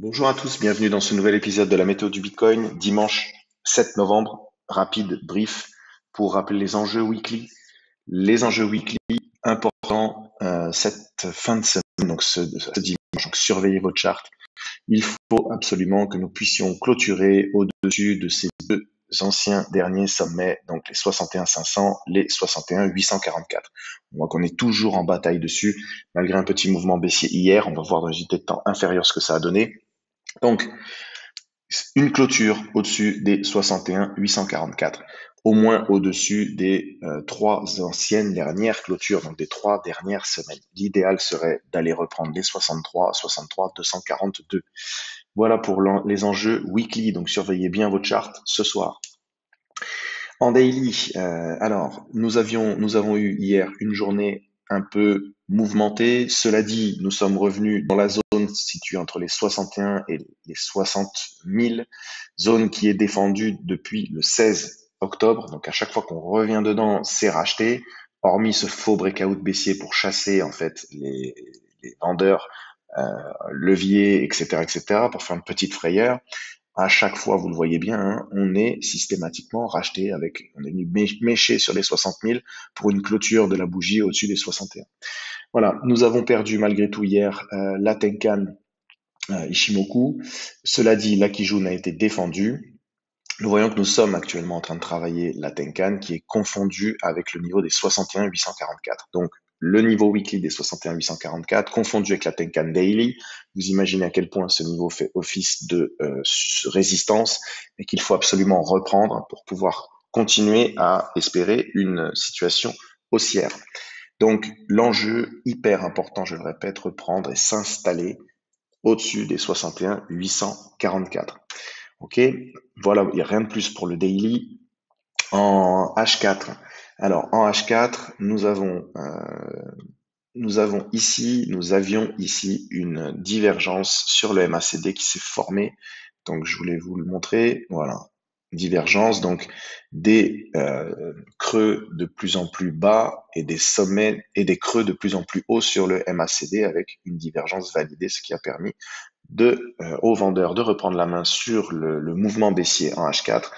Bonjour à tous, bienvenue dans ce nouvel épisode de la météo du Bitcoin, dimanche 7 novembre, rapide, brief, pour rappeler les enjeux weekly. Les enjeux weekly importants cette fin de semaine, donc ce dimanche, donc surveillez votre chart. Il faut absolument que nous puissions clôturer au-dessus de ces deux anciens derniers sommets, donc les 61 500, les 61 844. On voit qu'on est toujours en bataille dessus, malgré un petit mouvement baissier hier. On va voir dans une unité de temps inférieure ce que ça a donné. Donc, une clôture au-dessus des 61 844, au moins au-dessus des trois anciennes dernières clôtures, donc des trois dernières semaines. L'idéal serait d'aller reprendre les 63 242. Voilà pour les enjeux weekly, donc surveillez bien votre chart ce soir. En daily, alors nous avons eu hier une journée un peu mouvementée. Cela dit, nous sommes revenus dans la zone située entre les 61 et les 60 000, zone qui est défendue depuis le 16 octobre. Donc à chaque fois qu'on revient dedans, c'est racheté. Hormis ce faux breakout baissier pour chasser en fait les vendeurs, euh, leviers, etc., pour faire une petite frayeur. À chaque fois, vous le voyez bien, hein, on est systématiquement racheté on est venu mécher sur les 60 000 pour une clôture de la bougie au-dessus des 61. Voilà, nous avons perdu malgré tout hier la Tenkan Ishimoku. Cela dit, la Kijun a été défendue. Nous voyons que nous sommes actuellement en train de travailler la Tenkan qui est confondue avec le niveau des 61 844. Donc, le niveau weekly des 61 844 confondu avec la Tenkan Daily. Vous imaginez à quel point ce niveau fait office de résistance et qu'il faut absolument reprendre pour pouvoir continuer à espérer une situation haussière. Donc, l'enjeu hyper important, je le répète, reprendre et s'installer au-dessus des 61 844. Ok, voilà, il n'y a rien de plus pour le daily. En H4, alors en H4, nous avions ici une divergence sur le MACD qui s'est formée. Donc je voulais vous le montrer. Voilà, divergence, donc des creux de plus en plus bas et des sommets et des creux de plus en plus hauts sur le MACD avec une divergence validée, ce qui a permis aux vendeurs de reprendre la main sur le mouvement baissier en H4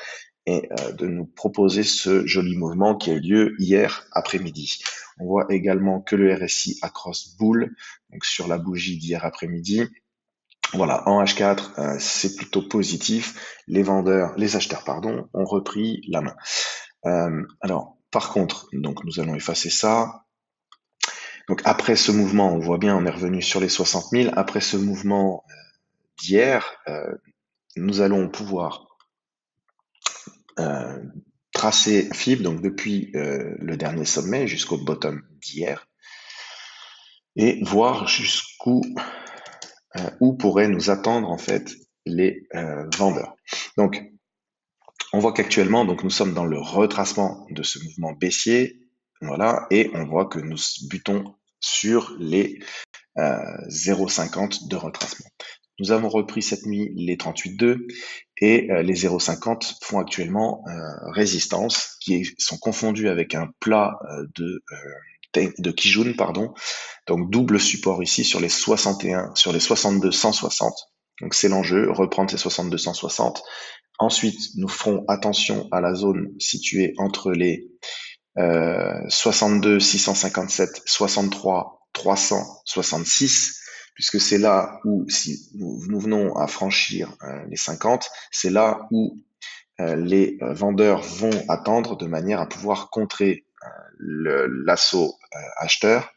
et de nous proposer ce joli mouvement qui a eu lieu hier après-midi. On voit également que le RSI accroche boule, donc sur la bougie d'hier après-midi. Voilà, en H4, c'est plutôt positif. Les acheteurs, pardon, ont repris la main. Alors, par contre, donc nous allons effacer ça. Donc après ce mouvement, on voit bien, on est revenu sur les 60 000. Après ce mouvement d'hier, nous allons pouvoir euh, tracer un fib, donc depuis le dernier sommet jusqu'au bottom d'hier, et voir jusqu'où où pourraient nous attendre en fait les vendeurs. Donc, on voit qu'actuellement, donc nous sommes dans le retracement de ce mouvement baissier, voilà, et on voit que nous butons sur les 0,50 de retracement. Nous avons repris cette nuit les 38,2 et les 0,50 font actuellement résistance, qui sont confondus avec un plat de Kijun, pardon. Donc double support ici sur les 61, sur les 62 160. Donc c'est l'enjeu, reprendre ces 62 160. Ensuite, nous ferons attention à la zone située entre les 62 657, 63 366, puisque c'est là où, si nous venons à franchir les 50, c'est là où les vendeurs vont attendre de manière à pouvoir contrer l'assaut acheteur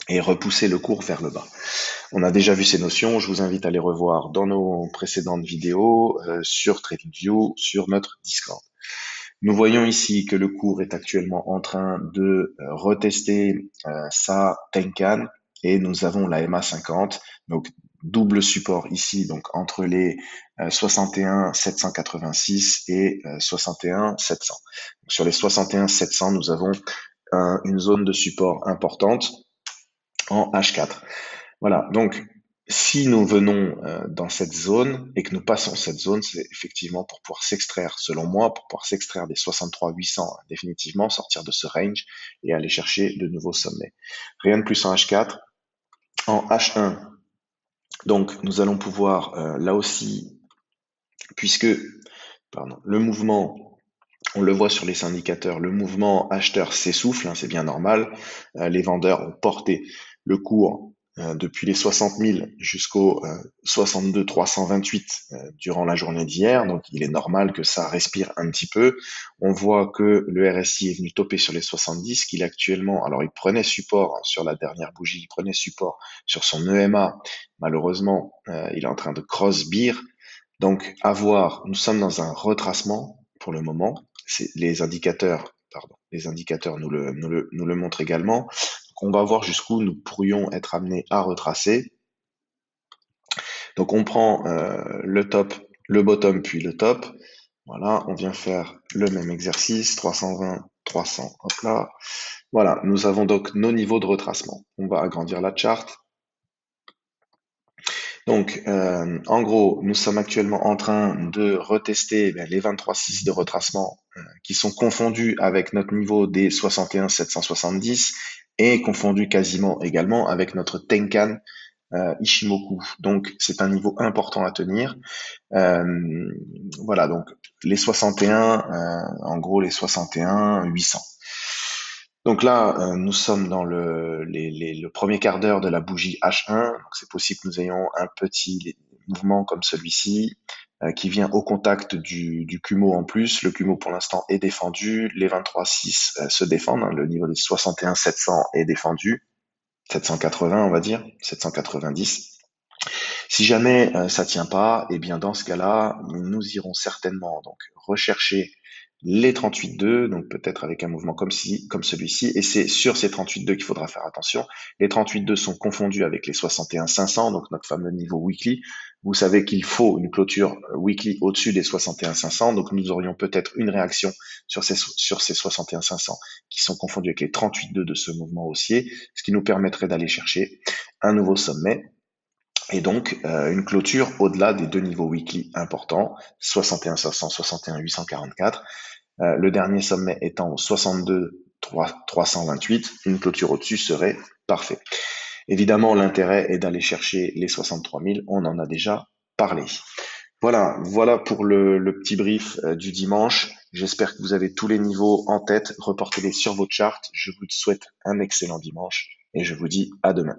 et repousser le cours vers le bas. On a déjà vu ces notions, je vous invite à les revoir dans nos précédentes vidéos sur TradingView, sur notre Discord. Nous voyons ici que le cours est actuellement en train de retester sa Tenkan et nous avons la MA50, donc double support ici, donc entre les 61 786 et 61 700. Donc, sur les 61 700, nous avons une zone de support importante en H4. Voilà, donc si nous venons dans cette zone et que nous passons cette zone, c'est effectivement pour pouvoir s'extraire, selon moi, pour pouvoir s'extraire des 63 800, définitivement sortir de ce range et aller chercher de nouveaux sommets. Rien de plus en H4. En H1, Donc, nous allons pouvoir, là aussi, puisque, pardon, le mouvement, on le voit sur les indicateurs, le mouvement acheteur s'essouffle, hein, c'est bien normal. Les vendeurs ont porté le cours depuis les 60 000 jusqu'au 62 328 durant la journée d'hier. Donc, il est normal que ça respire un petit peu. On voit que le RSI est venu toper sur les 70, qu'il actuellement, alors il prenait support sur la dernière bougie, il prenait support sur son EMA. Malheureusement, il est en train de cross-bear. Donc, à voir, nous sommes dans un retracement pour le moment. Les indicateurs, les indicateurs nous le montrent également. Donc, on va voir jusqu'où nous pourrions être amenés à retracer. Donc, on prend le top, le bottom, puis le top. Voilà, on vient faire le même exercice, 320, 300, hop là. Voilà, nous avons donc nos niveaux de retracement. On va agrandir la charte. Donc, en gros, nous sommes actuellement en train de retester les 23,6 de retracement qui sont confondus avec notre niveau des 61 770 et confondus quasiment également avec notre Tenkan Ishimoku. Donc, c'est un niveau important à tenir. Voilà, donc les 61, en gros les 61 800. Donc là, nous sommes dans le premier quart d'heure de la bougie H1. Donc c'est possible que nous ayons un petit mouvement comme celui-ci qui vient au contact du Kumo en plus. Le Kumo pour l'instant est défendu. Les 23,6 se défendent. Hein. Le niveau des 61 700 est défendu. 780 on va dire, 790. Si jamais ça tient pas, eh bien dans ce cas-là, nous irons certainement donc rechercher les 38,2, donc peut-être avec un mouvement comme celui-ci, et c'est sur ces 38,2 qu'il faudra faire attention. Les 38,2 sont confondus avec les 61,500, donc notre fameux niveau weekly. Vous savez qu'il faut une clôture weekly au-dessus des 61,500, donc nous aurions peut-être une réaction sur ces 61,500 qui sont confondus avec les 38,2 de ce mouvement haussier, ce qui nous permettrait d'aller chercher un nouveau sommet et donc, une clôture au-delà des deux niveaux weekly importants, 61 500, 61 844. Le dernier sommet étant au 62 328, une clôture au-dessus serait parfait. Évidemment, l'intérêt est d'aller chercher les 63 000, on en a déjà parlé. Voilà pour le petit brief du dimanche. J'espère que vous avez tous les niveaux en tête. Reportez-les sur votre charte. Je vous souhaite un excellent dimanche et je vous dis à demain.